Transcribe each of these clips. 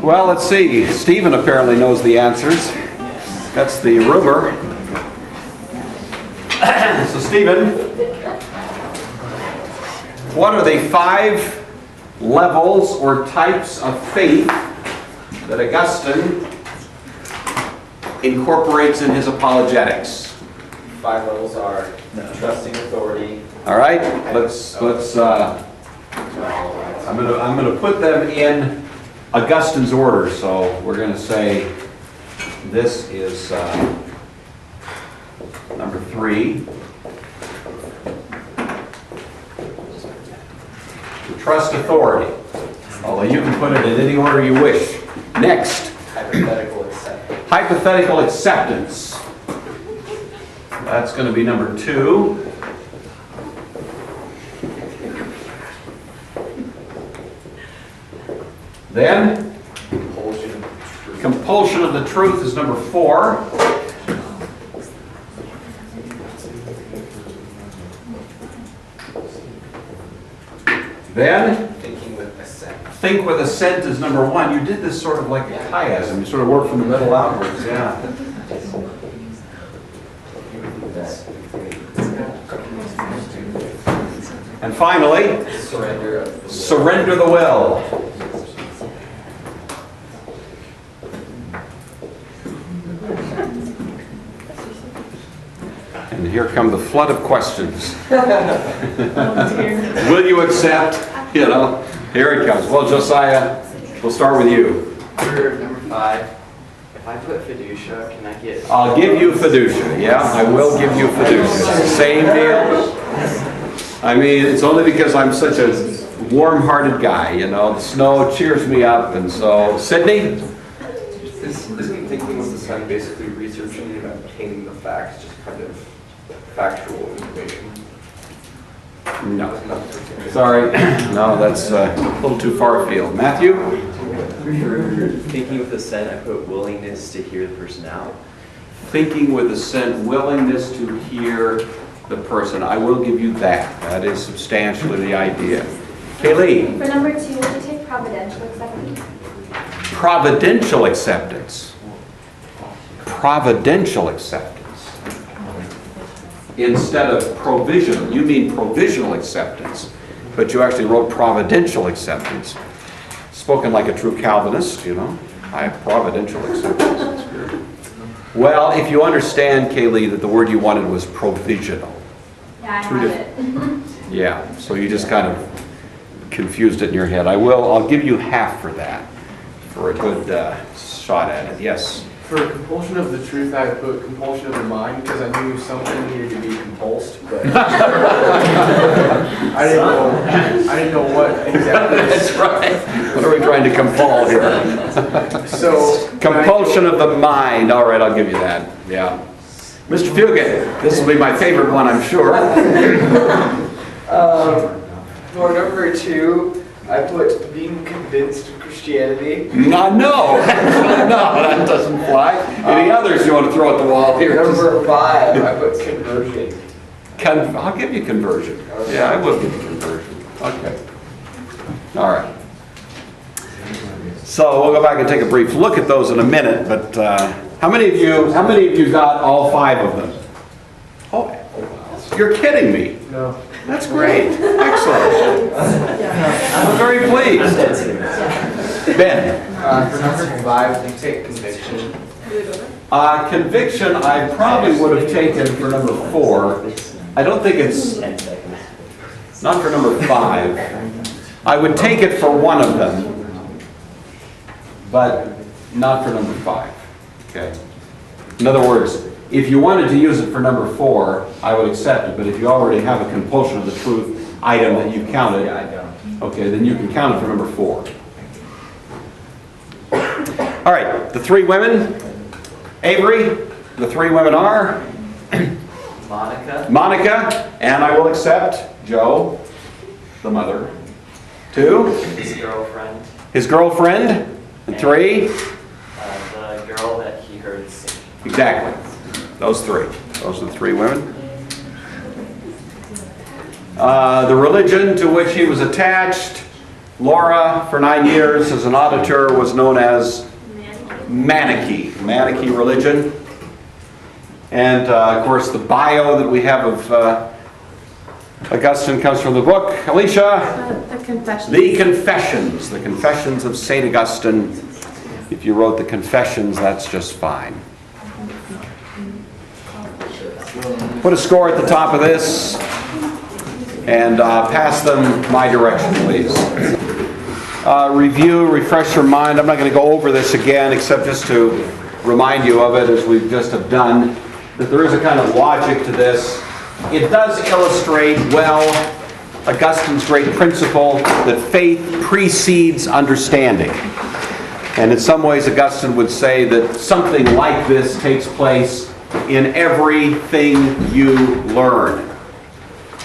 Well, let's see. Stephen apparently knows the answers. That's the rumor. So, Stephen, what are the 5 levels or types of faith that Augustine incorporates in his apologetics? 5 levels are trusting authority. All right, let's. I'm gonna put them in Augustine's order. So we're gonna say this is number 3. Trust authority. Although you can put it in any order you wish. Next. Hypothetical acceptance. Hypothetical acceptance. That's going to be number 2. Then, compulsion of the truth is number 4. Then, Thinking with assent. think with assent is number 1. You did this sort of like a chiasm. You sort of work from the middle outwards. Yeah. And finally, surrender the will. And here come the flood of questions. Will you accept? You know, here it comes. Well, Josiah, we'll start with you. For number 5, if I put fiducia, can I get... I'll give you fiducia. Yeah, I will give you fiducia. Same deal. I mean, it's only because I'm such a warm-hearted guy, you know. The snow cheers me up, and so... Sydney? Isn't thinking with the sun basically researching and obtaining the facts, just kind of factual information? No. Sorry. No, that's a little too far afield. Matthew? For thinking with assent, I put willingness to hear the person out. Thinking with assent, willingness to hear the person. I will give you that. That is substantially the idea. Kaylee? For number 2, would you take providential acceptance? Providential acceptance. Providential acceptance. Instead of provisional. You mean provisional acceptance, but you actually wrote providential acceptance. Spoken like a true Calvinist, you know. I have providential acceptance. That's good. Well, if you understand, Kaylee, that the word you wanted was provisional. Yeah, I have it. Yeah, so you just kind of confused it in your head. I'll give you half for that, for a good shot at it. Yes? For compulsion of the truth, I put compulsion of the mind because I knew something needed to be compulsed, but I didn't know what exactly. That's right. What are we trying to compel here? So Compulsion of the mind. All right, I'll give you that. Yeah. Mr. Fugate, this will be my favorite one, I'm sure. For number 2, I put being convinced of Christianity. No, that doesn't fly. Any others you want to throw at the wall here? Number 5, I put conversion. I'll give you conversion. Yeah, I will give you conversion. Okay. All right. So we'll go back and take a brief look at those in a minute. But how many of you got all 5 of them? Oh, you're kidding me. No. That's great. Excellent. I'm very pleased. Ben. For number 5, take conviction. Conviction I probably would have taken for number 4. I don't think it's, not for number 5. I would take it for one of them, but not for number 5. Okay. In other words, if you wanted to use it for number 4, I would accept it. But if you already have a compulsion of the truth item that you counted, okay, then you can count it for number 4. All right, the 3 women. Avery, the 3 women are? Monica, and I will accept Joe, the mother. 2? His girlfriend. And 3? The girl that he heard sing. Exactly. Those 3. Those are the 3 women. The religion to which he was attached, Laura, for 9 years as an auditor, was known as Manichae religion. And of course, the bio that we have of Augustine comes from the book. Alicia? The Confessions. The Confessions of St. Augustine. If you wrote the Confessions, that's just fine. Put a score at the top of this and pass them my direction, please. Review, refresh your mind. I'm not going to go over this again except just to remind you of it as we just have done, that there is a kind of logic to this. It does illustrate well Augustine's great principle that faith precedes understanding. And in some ways Augustine would say that something like this takes place in everything you learn.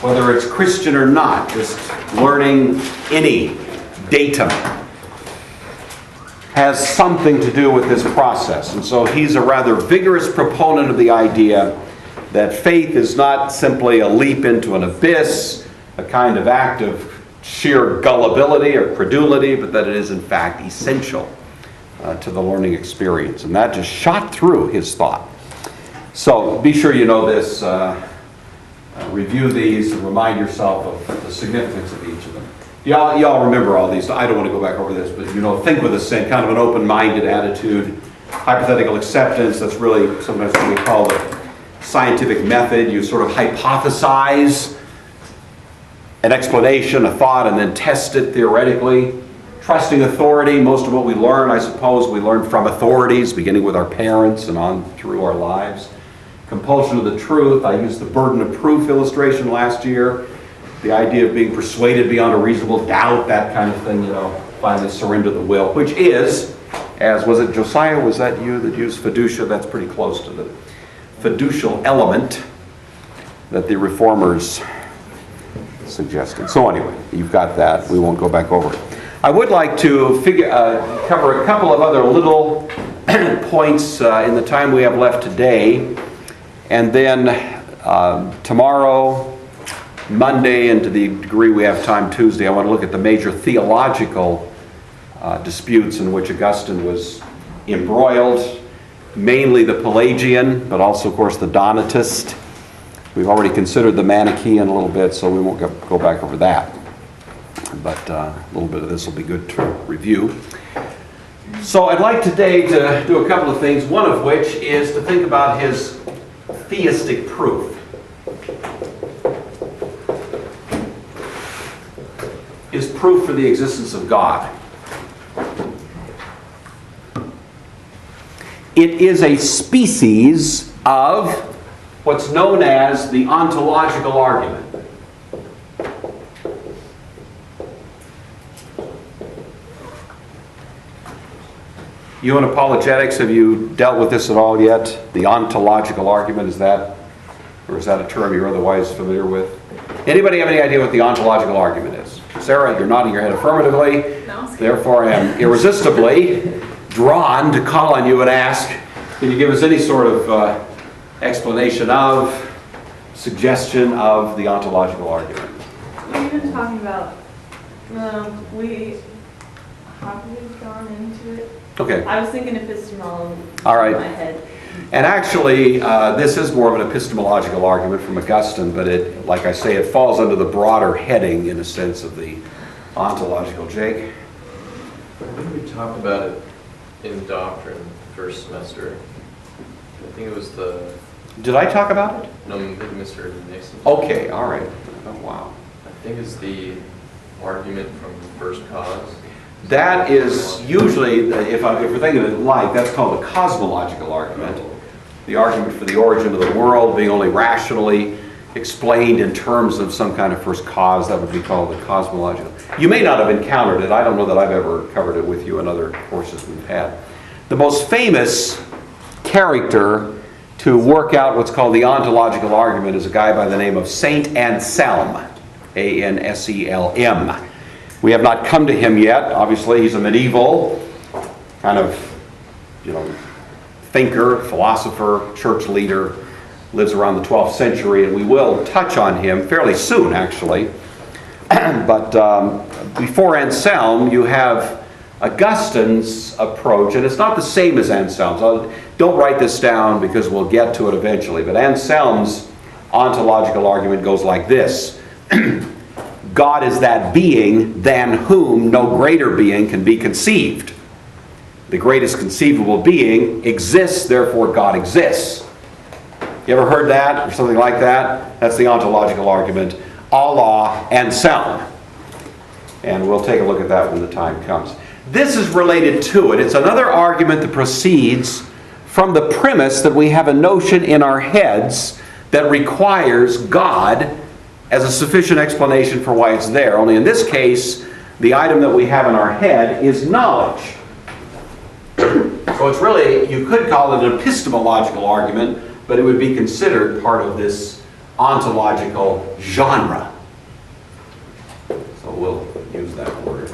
Whether it's Christian or not, just learning any datum has something to do with this process. And so he's a rather vigorous proponent of the idea that faith is not simply a leap into an abyss, a kind of act of sheer gullibility or credulity, but that it is in fact essential to the learning experience. And that just shot through his thought. So be sure you know this, review these, and remind yourself of the significance of each of them. Y'all remember all these. I don't want to go back over this, but think with a kind of an open-minded attitude, hypothetical acceptance. That's really sometimes what we call the scientific method. You sort of hypothesize an explanation, a thought, and then test it theoretically. Trusting authority. Most of what we learn, I suppose, we learn from authorities, beginning with our parents and on through our lives. Compulsion of the truth. I used the burden of proof illustration last year. The idea of being persuaded beyond a reasonable doubt, that kind of thing, finally surrender the will, which is, as was it Josiah, was that you that used fiducia? That's pretty close to the fiducial element that the reformers suggested. So anyway, you've got that. We won't go back over it. I would like to cover a couple of other little points in the time we have left today. And then tomorrow, Monday, and to the degree we have time Tuesday, I want to look at the major theological disputes in which Augustine was embroiled, mainly the Pelagian, but also, of course, the Donatist. We've already considered the Manichaean a little bit, so we won't go back over that. But a little bit of this will be good to review. So I'd like today to do a couple of things, one of which is to think about his theistic proof. His proof for the existence of God. It is a species of what's known as the ontological argument. You in apologetics, have you dealt with this at all yet? The ontological argument, is that a term you're otherwise familiar with? Anybody have any idea what the ontological argument is? Sarah, you're nodding your head affirmatively. No. Therefore, I am irresistibly drawn to call on you and ask, can you give us any sort of explanation of, suggestion of the ontological argument? We've been talking about, we haven't gone into it. Okay. I was thinking epistemology All right. in my head. And actually, this is more of an epistemological argument from Augustine, but it, like I say, it falls under the broader heading, in a sense, of the ontological. Jake? We talked about it in doctrine first semester. I think it was the... Did I talk about it? No, maybe Mr. Nixon. Okay, all right. Oh, wow. I think it's the argument from first cause. That is usually, if we're thinking of it like, that's called the cosmological argument. The argument for the origin of the world being only rationally explained in terms of some kind of first cause, that would be called the cosmological. You may not have encountered it. I don't know that I've ever covered it with you in other courses we've had. The most famous character to work out what's called the ontological argument is a guy by the name of Saint Anselm, A-N-S-E-L-M. We have not come to him yet. Obviously, he's a medieval kind of, thinker, philosopher, church leader, lives around the 12th century, and we will touch on him fairly soon, actually. But before Anselm, you have Augustine's approach, and it's not the same as Anselm's. Don't write this down because we'll get to it eventually, but Anselm's ontological argument goes like this. God is that being than whom no greater being can be conceived. The greatest conceivable being exists, therefore God exists. You ever heard that or something like that? That's the ontological argument, a la Anselm. And we'll take a look at that when the time comes. This is related to it. It's another argument that proceeds from the premise that we have a notion in our heads that requires God as a sufficient explanation for why it's there. Only in this case, the item that we have in our head is knowledge. So it's really, you could call it an epistemological argument, but it would be considered part of this ontological genre. So we'll use that word.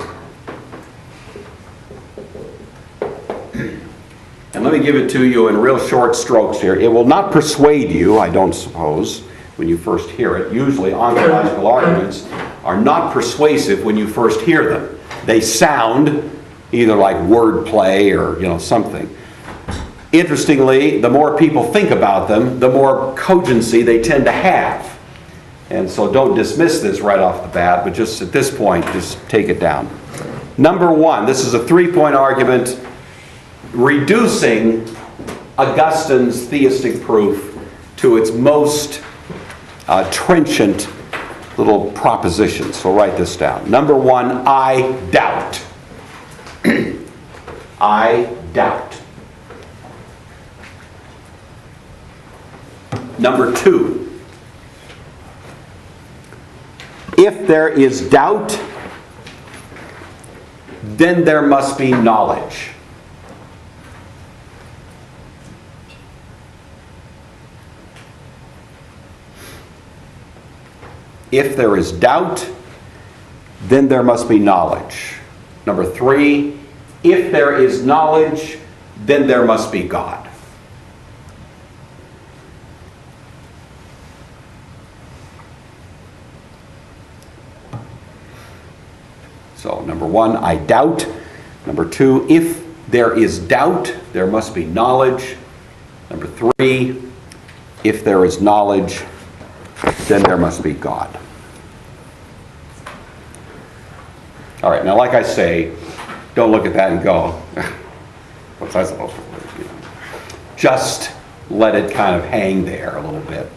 And let me give it to you in real short strokes here. It will not persuade you, I don't suppose, when you first hear it. Usually ontological arguments are not persuasive when you first hear them. They sound either like wordplay or something. Interestingly, the more people think about them, the more cogency they tend to have. And so don't dismiss this right off the bat, but just at this point, just take it down. Number one, this is a three-point argument reducing Augustine's theistic proof to its most trenchant little propositions. So write this down. Number one, I doubt. I doubt. Number two, if there is doubt, then there must be knowledge. If there is doubt, then there must be knowledge. Number three, if there is knowledge, then there must be God. So, number one, I doubt. Number two, if there is doubt, there must be knowledge. Number three, if there is knowledge, then there must be God. All right, now like I say, don't look at that and go, what's that supposed to be? Just let it kind of hang there a little bit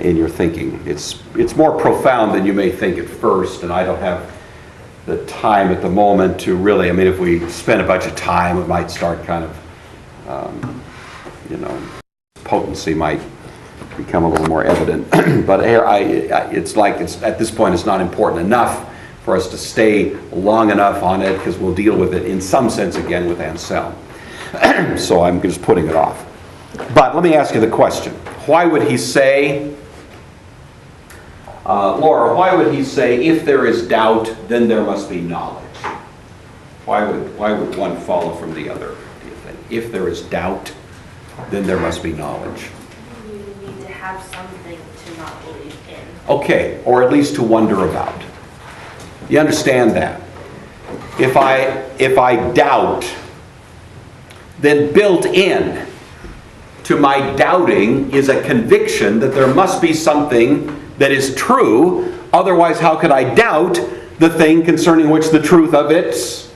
in your thinking. It's more profound than you may think at first, and I don't have the time at the moment to really, if we spend a bunch of time, it might start kind of, potency might become a little more evident. But here, it's at this point, it's not important enough for us to stay long enough on it, because we'll deal with it in some sense again with Anselm. So I'm just putting it off. But let me ask you the question. Why would he say, Laura, why would he say, if there is doubt, then there must be knowledge? Why would one follow from the other, do you think? If there is doubt, then there must be knowledge. You need to have something to not believe in. Okay, or at least to wonder about. You understand that? If I doubt, then built in to my doubting is a conviction that there must be something that is true. Otherwise, how could I doubt the thing concerning which the truth of it?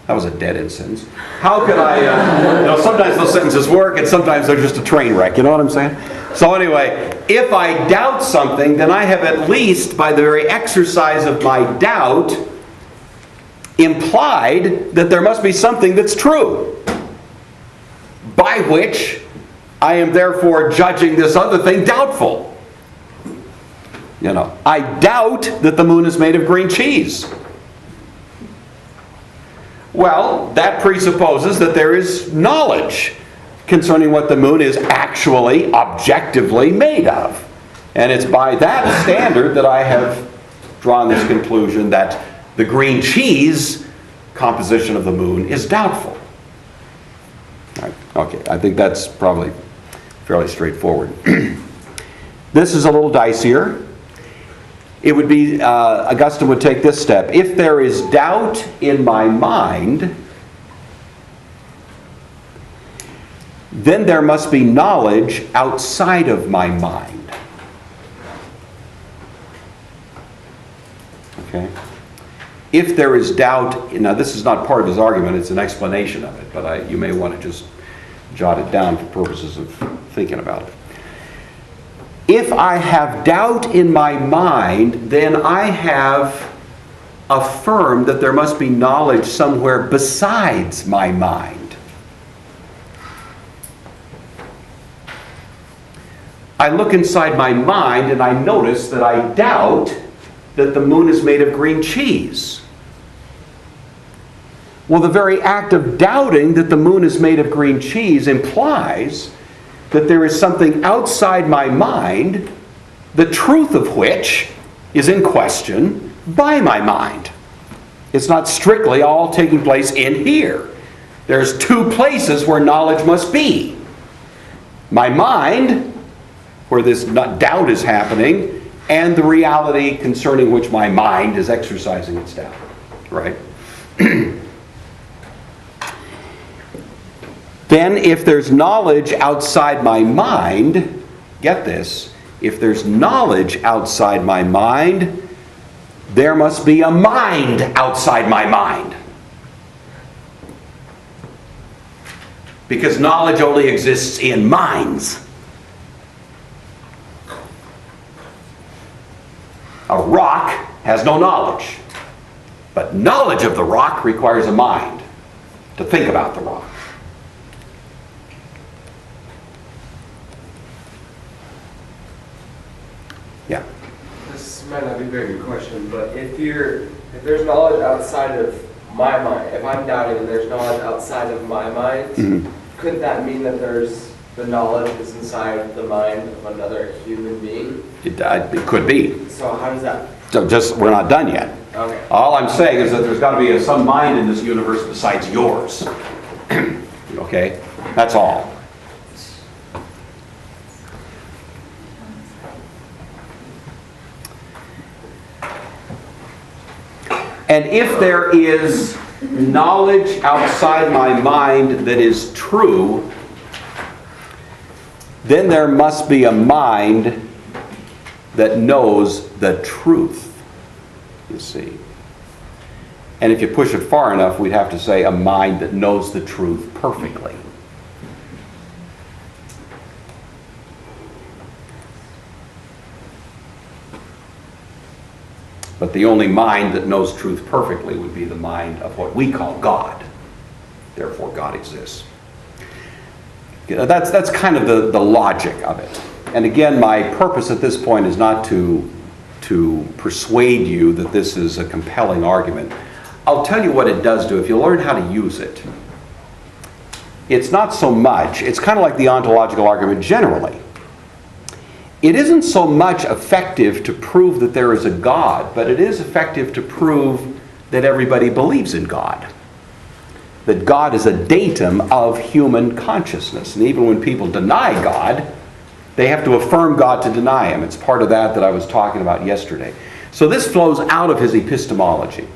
That was a dead-end sentence. How could I, sometimes those sentences work and sometimes they're just a train wreck, you know what I'm saying? So anyway, if I doubt something, then I have at least, by the very exercise of my doubt, implied that there must be something that's true, by which I am therefore judging this other thing doubtful. I doubt that the moon is made of green cheese. Well, that presupposes that there is knowledge concerning what the moon is actually, objectively made of. And it's by that standard that I have drawn this conclusion that the green cheese composition of the moon is doubtful. All right. Okay, I think that's probably fairly straightforward. This is a little dicier. It would be, Augustine would take this step. If there is doubt in my mind, then there must be knowledge outside of my mind. Okay? If there is doubt, now this is not part of his argument, it's an explanation of it, but you may want to just jot it down for purposes of thinking about it. If I have doubt in my mind, then I have affirmed that there must be knowledge somewhere besides my mind. I look inside my mind and I notice that I doubt that the moon is made of green cheese. Well, the very act of doubting that the moon is made of green cheese implies that there is something outside my mind, the truth of which is in question by my mind. It's not strictly all taking place in here. There's two places where knowledge must be. My mind, where this doubt is happening, and the reality concerning which my mind is exercising its doubt. Right? Then if there's knowledge outside my mind, get this, if there's knowledge outside my mind, there must be a mind outside my mind. Because knowledge only exists in minds. A rock has no knowledge. But knowledge of the rock requires a mind to think about the rock. Yeah. This might not be a very good question, but if there's knowledge outside of my mind, if I'm doubting and there's knowledge outside of my mind, couldn't that mean that there's the knowledge is inside the mind of another human being? It could be. So how does that? So we're not done yet. Okay. All I'm saying is that there's got to be some mind in this universe besides yours. Okay? That's all. And if there is knowledge outside my mind that is true, then there must be a mind that knows the truth, you see. And if you push it far enough, we'd have to say a mind that knows the truth perfectly. But the only mind that knows truth perfectly would be the mind of what we call God. Therefore, God exists. That's kind of the logic of it. And again, my purpose at this point is not to persuade you that this is a compelling argument. I'll tell you what it does do if you learn how to use it. It's not so much, it's kind of like the ontological argument generally. It isn't so much effective to prove that there is a God, but it is effective to prove that everybody believes in God. That God is a datum of human consciousness. And even when people deny God, they have to affirm God to deny Him. It's part of that I was talking about yesterday. So this flows out of his epistemology.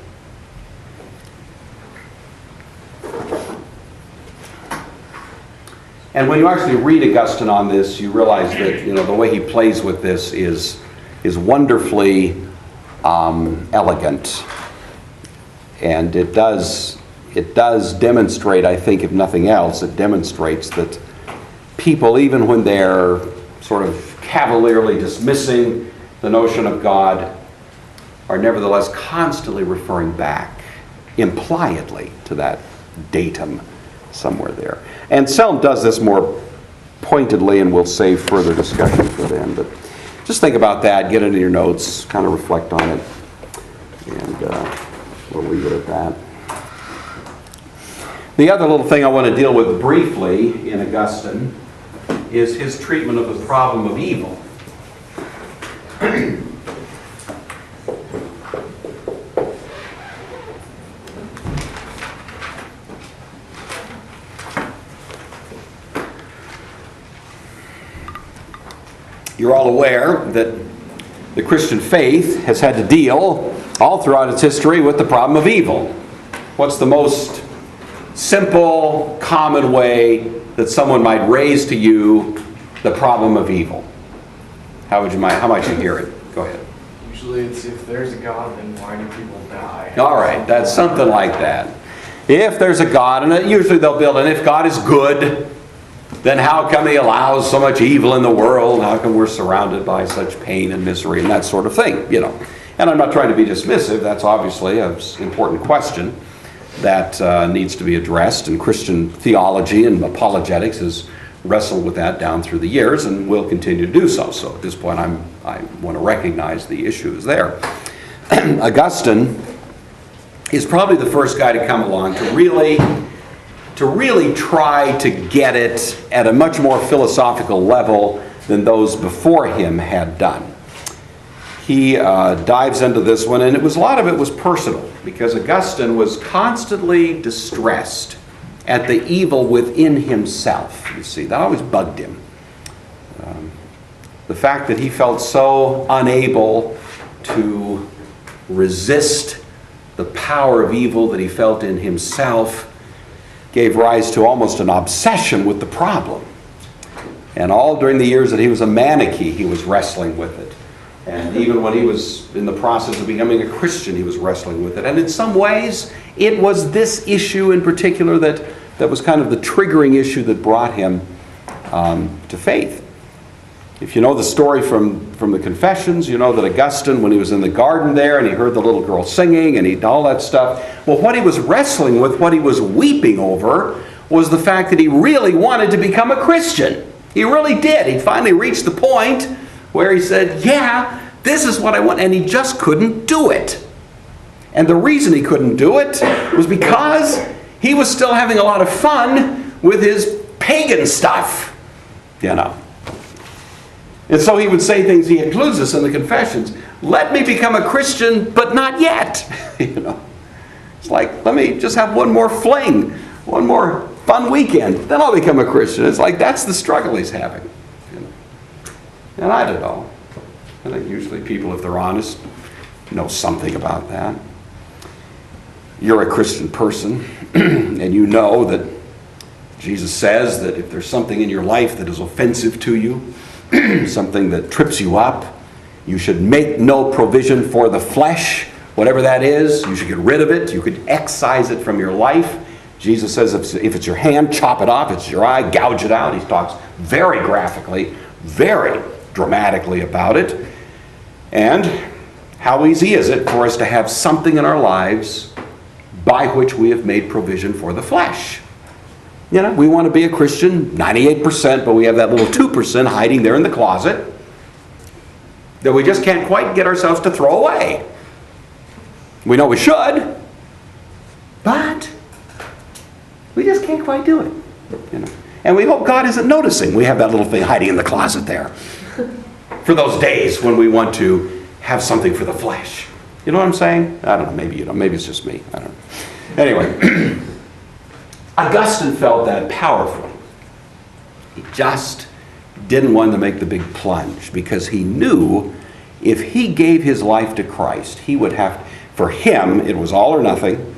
And when you actually read Augustine on this, you realize that the way he plays with this is wonderfully elegant, and it does demonstrate, I think, if nothing else, it demonstrates that people, even when they're sort of cavalierly dismissing the notion of God, are nevertheless constantly referring back impliedly to that datum somewhere there. And Selm does this more pointedly, and we'll save further discussion for then. But just think about that, get it in your notes, kind of reflect on it, and we'll leave it at that. The other little thing I want to deal with briefly in Augustine is his treatment of the problem of evil. You're all aware that The Christian faith has had to deal all throughout its history with the problem of evil. What's the most simple, common way that someone might raise to you the problem of evil? How might you hear it? Go ahead. Usually it's if there's a God, then why do people die? All right, that's something like that. If there's a God, and usually they'll build, and if God is good, then how come He allows so much evil in the world? How come we're surrounded by such pain and misery and that sort of thing, you know? And I'm not trying to be dismissive. That's obviously an important question that needs to be addressed. And Christian theology and apologetics has wrestled with that down through the years and will continue to do so. So at this point, I want to recognize the issue is there. Augustin is probably the first guy to come along to really try to get it at a much more philosophical level than those before him had done. He dives into this one, and a lot of it was personal, because Augustine was constantly distressed at the evil within himself. You see, that always bugged him. The fact that he felt so unable to resist the power of evil that he felt in himself gave rise to almost an obsession with the problem. And all during the years that he was a Manichae, he was wrestling with it. And even when he was in the process of becoming a Christian, he was wrestling with it. And in some ways, it was this issue in particular that was kind of the triggering issue that brought him to faith. If you know the story from the Confessions, you know that Augustine, when he was in the garden there and he heard the little girl singing and all that stuff, well, what he was wrestling with, what he was weeping over, was the fact that he really wanted to become a Christian. He really did. He finally reached the point where he said, yeah, this is what I want, and he just couldn't do it. And the reason he couldn't do it was because he was still having a lot of fun with his pagan stuff, you know. And so he would say things, he includes this in the Confessions, let me become a Christian, but not yet. You know, it's like, let me just have one more fling, one more fun weekend, then I'll become a Christian. It's like, that's the struggle he's having. You know? And I don't know. I think usually people, if they're honest, know something about that. You're a Christian person, and you know that Jesus says that if there's something in your life that is offensive to you, something that trips you up, you should make no provision for the flesh, whatever that is. You should get rid of it. You could excise it from your life. Jesus says if it's your hand, chop it off. If it's your eye, gouge it out. He talks very graphically, very dramatically about it. And how easy is it for us to have something in our lives by which we have made provision for the flesh? You know, we want to be a Christian 98%, but we have that little 2% hiding there in the closet that we just can't quite get ourselves to throw away. We know we should, but we just can't quite do it. You know, and we hope God isn't noticing. We have that little thing hiding in the closet there for those days when we want to have something for the flesh. You know what I'm saying? I don't know. Maybe you don't. Maybe it's just me. I don't know. Anyway. Augustine felt that powerfully. He just didn't want to make the big plunge because he knew if he gave his life to Christ, he would have, for him, it was all or nothing.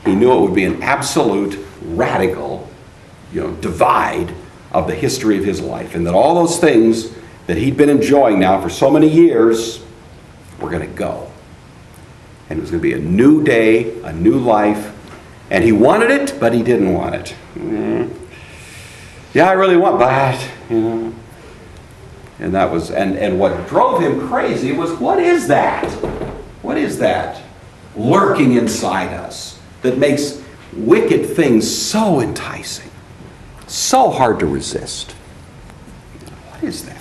He knew it would be an absolute, radical, divide of the history of his life, and that all those things that he'd been enjoying now for so many years were going to go. And it was going to be a new day, a new life. And he wanted it, but he didn't want it. Yeah, I really want that, And that was, and what drove him crazy was, what is that? What is that lurking inside us that makes wicked things so enticing, so hard to resist? What is that?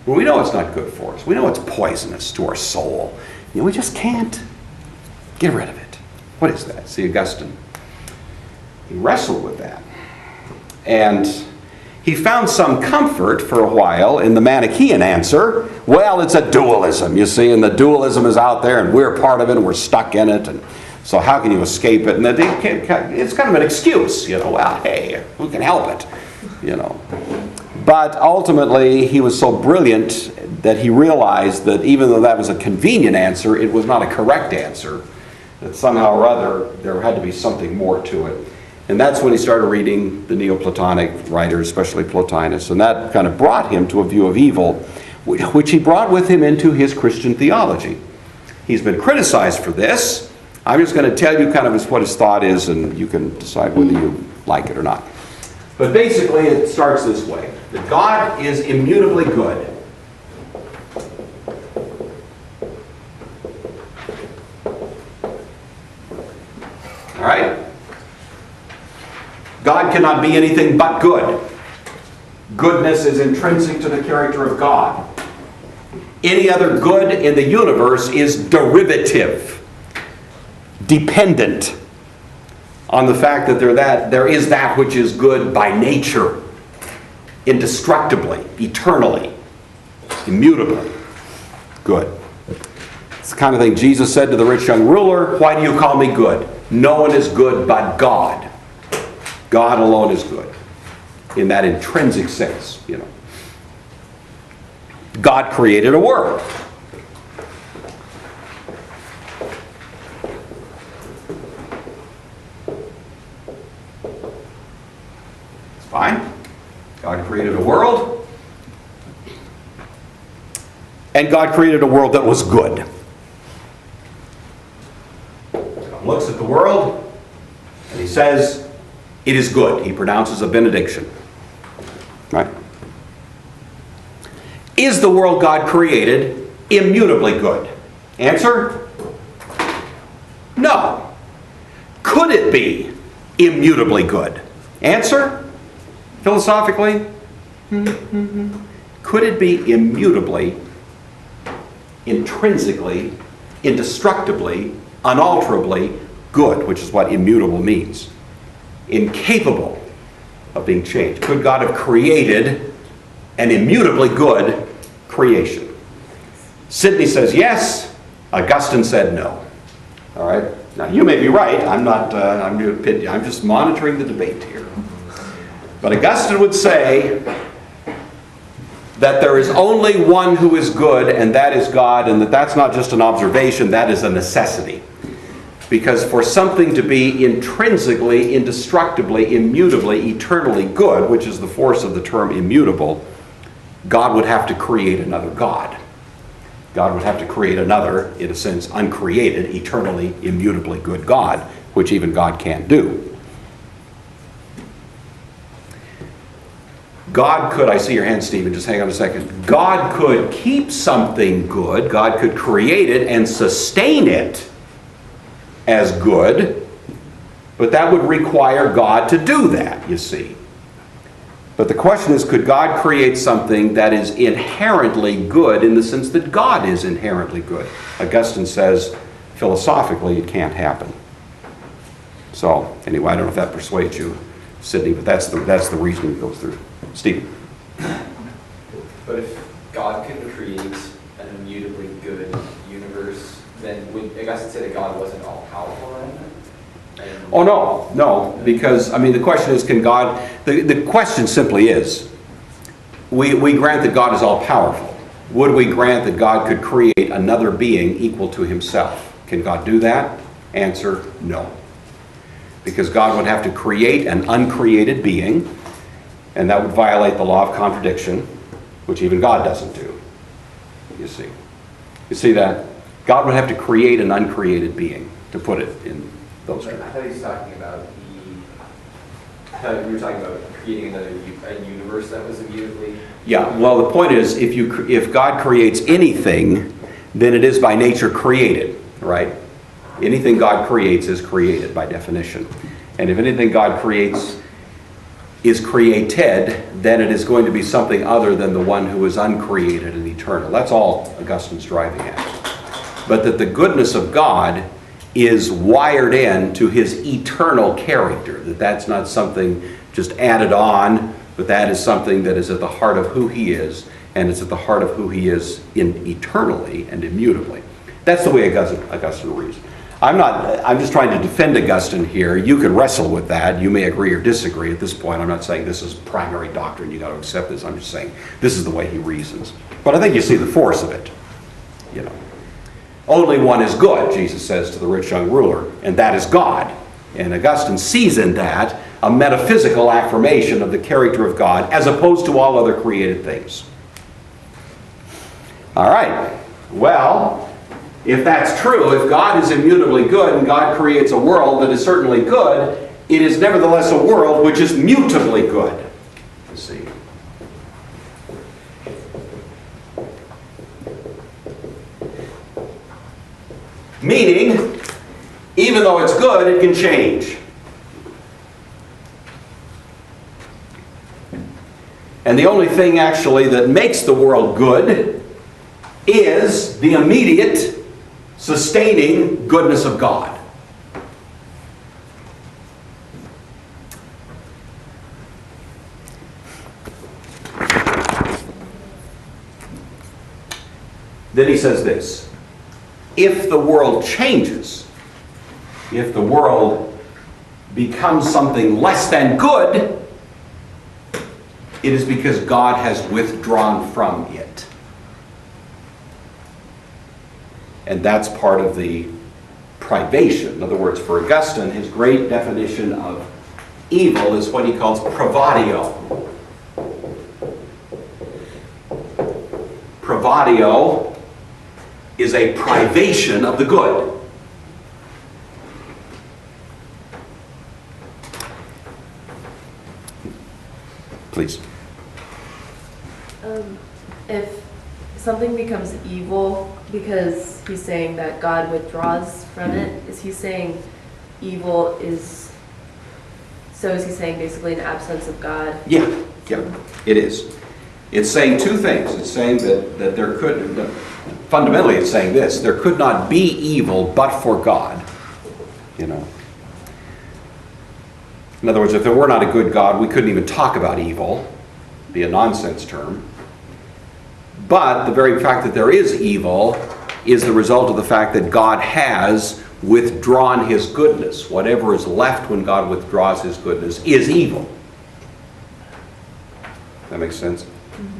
Well, we know it's not good for us. We know it's poisonous to our soul. We just can't get rid of it. What is that? See, Augustine, he wrestled with that. And he found some comfort for a while in the Manichaean answer. Well, it's a dualism, you see, and the dualism is out there, and we're part of it, and we're stuck in it, and so how can you escape it? And it's kind of an excuse, well, hey, who can help it, But ultimately, he was so brilliant that he realized that even though that was a convenient answer, it was not a correct answer. That somehow or other there had to be something more to it. And that's when he started reading the Neoplatonic writers, especially Plotinus, and that kind of brought him to a view of evil, which he brought with him into his Christian theology. He's been criticized for this. I'm just going to tell you kind of what his thought is, and you can decide whether you like it or not. But basically it starts this way, that God is immutably good. All right? God cannot be anything but good. Goodness is intrinsic to the character of God. Any other good in the universe is derivative, dependent on the fact that there is that which is good by nature, indestructibly, eternally, immutably good. It's the kind of thing Jesus said to the rich young ruler, "Why do you call me good? No one is good but God." God alone is good in that intrinsic sense, you know. God created a world. It's fine. God created a world. And God created a world that was good. God looks at the world and he says, it is good. He pronounces a benediction. Right? Is the world God created immutably good? Answer? No. Could it be immutably good? Answer? Philosophically? Could it be immutably, intrinsically, indestructibly, unalterably good, which is what immutable means? Incapable of being changed. Could God have created an immutably good creation? Sidney says yes. Augustine said no. All right. Now you may be right. I'm not. I'm just monitoring the debate here. But Augustine would say that there is only one who is good, and that is God, and that's not just an observation. That is a necessity. Because for something to be intrinsically, indestructibly, immutably, eternally good, which is the force of the term immutable, God would have to create another God. God would have to create another, in a sense, uncreated, eternally, immutably good God, which even God can't do. God could, I see your hand, Stephen, just hang on a second. God could keep something good. God could create it and sustain it as good, but that would require God to do that, you see. But the question is, could God create something that is inherently good in the sense that God is inherently good? Augustine says, philosophically, it can't happen. So, anyway, I don't know if that persuades you, Sidney, but that's the reason he goes through. Stephen. But if God can create an immutably good universe, then would Augustine say that God wasn't all-powerful then? Oh, no, because, I mean, the question is, can God, the question simply is, we grant that God is all-powerful. Would we grant that God could create another being equal to himself? Can God do that? Answer, no. Because God would have to create an uncreated being, and that would violate the law of contradiction, which even God doesn't do. You see. You see that? God would have to create an uncreated being, to put it in those terms. I thought he was talking about I thought we were talking about creating a universe that was immutably. Yeah, well, the point is, if God creates anything, then it is by nature created, right? Anything God creates is created by definition. And if anything God creates is created, then it is going to be something other than the one who is uncreated and eternal. That's all Augustine's driving at. But that the goodness of God is wired in to his eternal character. That's not something just added on, but that is something that is at the heart of who he is, and it's at the heart of who he is eternally and immutably. That's the way Augustine reads. I'm just trying to defend Augustine here. You can wrestle with that. You may agree or disagree at this point. I'm not saying this is primary doctrine, you got to accept this. I'm just saying this is the way he reasons. But I think you see the force of it. You know, only one is good, Jesus says to the rich young ruler, and that is God. And Augustine sees in that a metaphysical affirmation of the character of God as opposed to all other created things. All right. Well, if that's true, if God is immutably good and God creates a world that is certainly good, it is nevertheless a world which is mutably good. You see. Meaning, even though it's good, it can change. And the only thing actually that makes the world good is the immediate, sustaining goodness of God. Then he says this: if the world changes, if the world becomes something less than good, it is because God has withdrawn from it. And that's part of the privation. In other words, for Augustine, his great definition of evil is what he calls privatio. Privatio is a privation of the good. Please. If something becomes evil because he's saying that God withdraws from it, is he saying evil is, so is he saying basically an absence of God? Yeah, it is. It's saying two things. It's saying that there could, fundamentally it's saying this: there could not be evil but for God. You know. In other words, if there were not a good God, we couldn't even talk about evil. It'd be a nonsense term. But the very fact that there is evil is the result of the fact that God has withdrawn his goodness. Whatever is left when God withdraws his goodness is evil. That makes sense? Mm-hmm.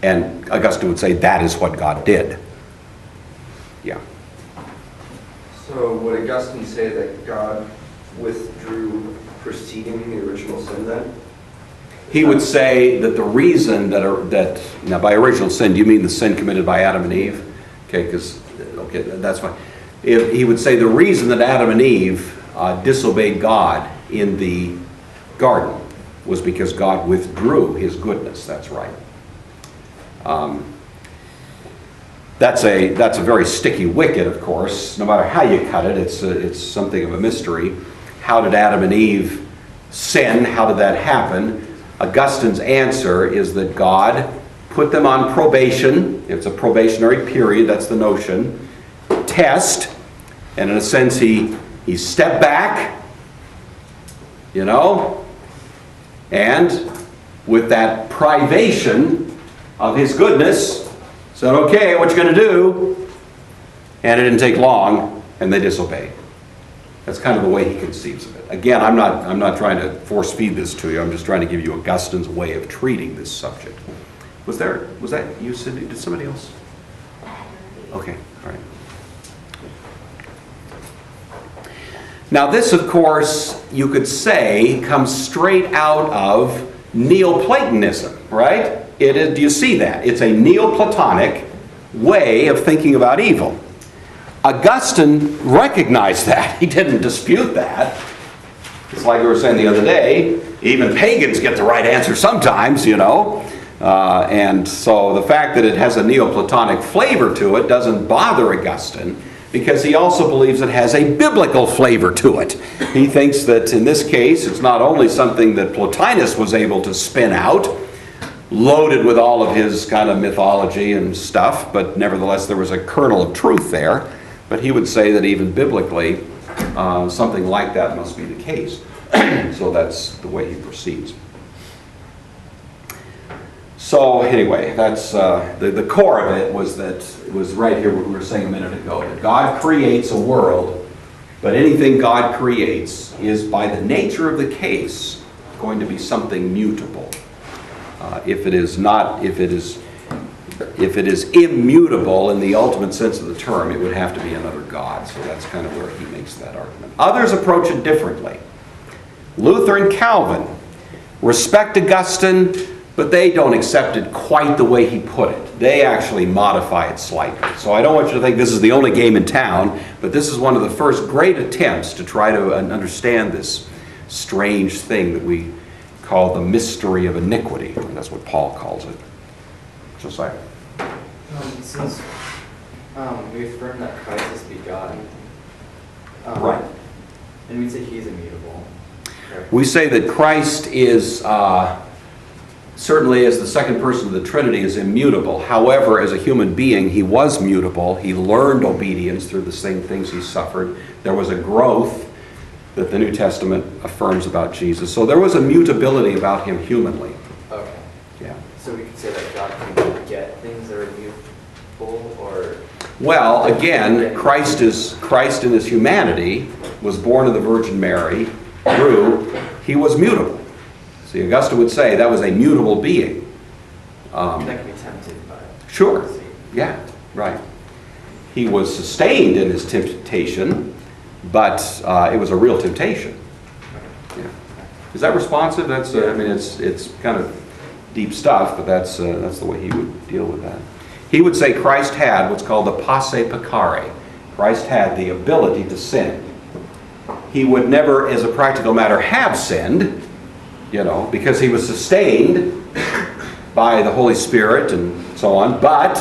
And Augustine would say that is what God did. Yeah. So would Augustine say that God withdrew preceding the original sin then? He would say that the reason that now by original sin, do you mean the sin committed by Adam and Eve? Okay, that's fine. He would say the reason that Adam and Eve disobeyed God in the garden was because God withdrew his goodness. That's right. That's a very sticky wicket, of course. No matter how you cut it, it's something of a mystery. How did Adam and Eve sin? How did that happen? Augustine's answer is that God put them on probation. It's a probationary period, that's the notion. Test, and in a sense he stepped back, you know, and with that privation of his goodness, said, okay, what you going to do? And it didn't take long, and they disobeyed. That's kind of the way he conceives of it. Again, I'm not trying to force feed this to you. I'm just trying to give you Augustine's way of treating this subject. Was that you, Cindy? Did somebody else? Okay, all right. Now this, of course, you could say comes straight out of Neoplatonism, right? Do you see that? It's a Neoplatonic way of thinking about evil. Augustine recognized that. He didn't dispute that. It's like we were saying the other day, even pagans get the right answer sometimes, you know. And so the fact that it has a Neoplatonic flavor to it doesn't bother Augustine, because he also believes it has a biblical flavor to it. He thinks that in this case, it's not only something that Plotinus was able to spin out, loaded with all of his kind of mythology and stuff, but nevertheless there was a kernel of truth there. But he would say that even biblically, something like that must be the case. So that's the way he proceeds. So anyway, that's the core of it was that it was right here what we were saying a minute ago, that God creates a world, but anything God creates is by the nature of the case going to be something mutable. If it is immutable in the ultimate sense of the term, it would have to be another God. So that's kind of where he makes that argument. Others approach it differently. Luther and Calvin respect Augustin, but they don't accept it quite the way he put it. They actually modify it slightly. So I don't want you to think this is the only game in town, but this is one of the first great attempts to try to understand this strange thing that we call the mystery of iniquity. That's what Paul calls it. Josiah. Since we affirm that Christ is begotten, Right. and we say he's immutable. Correct? We say that Christ is, certainly as the second person of the Trinity, is immutable. However, as a human being, he was mutable. He learned obedience through the same things he suffered. There was a growth that the New Testament affirms about Jesus. So there was a mutability about him humanly. Okay. Yeah. So we could say that God can get things that are immutable, or Well, again, Christ in his humanity was born of the Virgin Mary. He was mutable. See, Augustine would say that was a mutable being. that can be tempted by. Sure. Yeah, right. He was sustained in his temptation, but it was a real temptation. Yeah. Is that responsive? That's I mean, it's kind of deep stuff, but that's the way he would deal with that. He would say Christ had what's called the posse peccare. Christ had the ability to sin. He would never, as a practical matter, have sinned, because he was sustained by the Holy Spirit and so on, but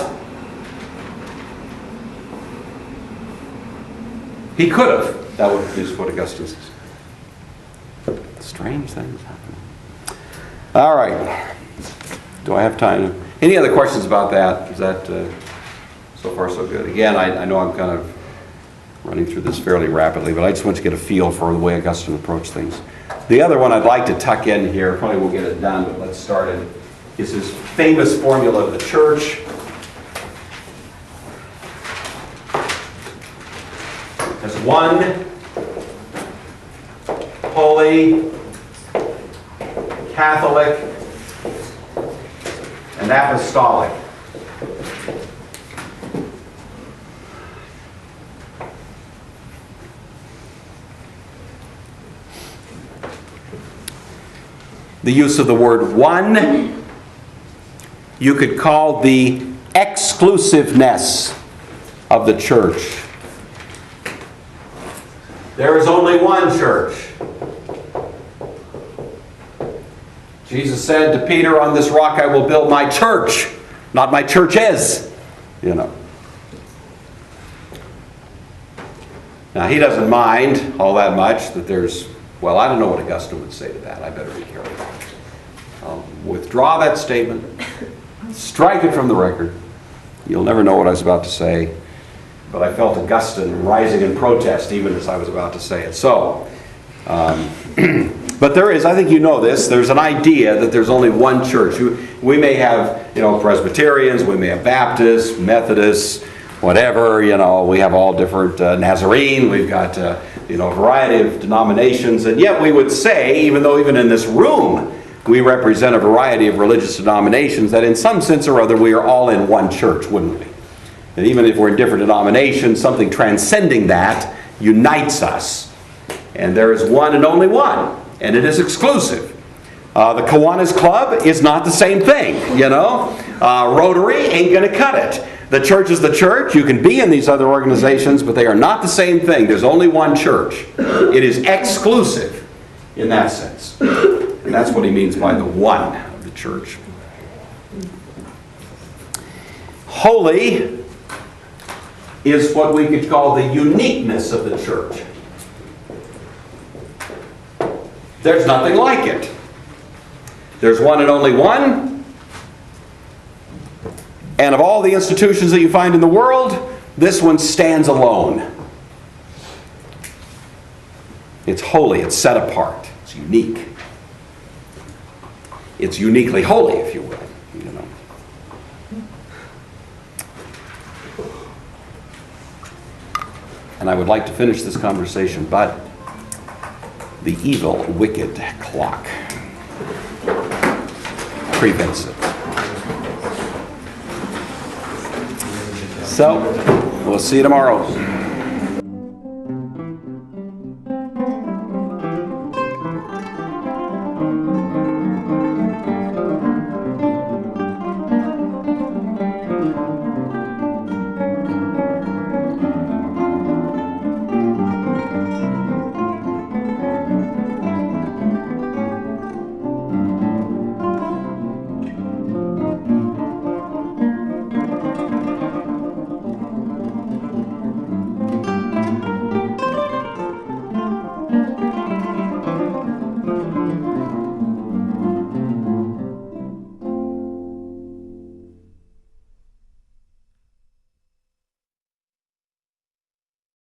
he could have. That is what Augustine says. Strange things happen. All right. Do I have time? Any other questions about that? Is that so far so good? Again, I know I'm kind of running through this fairly rapidly, but I just want to get a feel for the way Augustine approached things. The other one I'd like to tuck in here, probably won't get it done, but let's start it, is his famous formula of the church. As one, holy, Catholic, and apostolic. The use of the word one, you could call the exclusiveness of the church. There is only one church. Jesus said to Peter, "On this rock I will build my church," not my churches, Now, he doesn't mind all that much that there's, well, I don't know what Augustine would say to that. I better be careful. I'll withdraw that statement, strike it from the record. You'll never know what I was about to say, but I felt Augustine rising in protest even as I was about to say it. So, but there is, I think you know this, there's an idea that there's only one church. We may have, Presbyterians, we may have Baptists, Methodists, whatever, we have all different Nazarene, we've got, a variety of denominations, and yet we would say, even in this room, we represent a variety of religious denominations, that in some sense or other we are all in one church, wouldn't we? And even if we're in different denominations, something transcending that unites us. And there is one and only one, and it is exclusive. The Kiwanis Club is not the same thing, Rotary ain't going to cut it. The church is the church. You can be in these other organizations, but they are not the same thing. There's only one church. It is exclusive in that sense. And that's what he means by the one of the church. Holy is what we could call the uniqueness of the church. There's nothing like it. There's one and only one. And of all the institutions that you find in the world, this one stands alone. It's holy, it's set apart, it's unique. It's uniquely holy, if you will. And I would like to finish this conversation, but the evil, wicked clock prevents it. So, we'll see you tomorrow.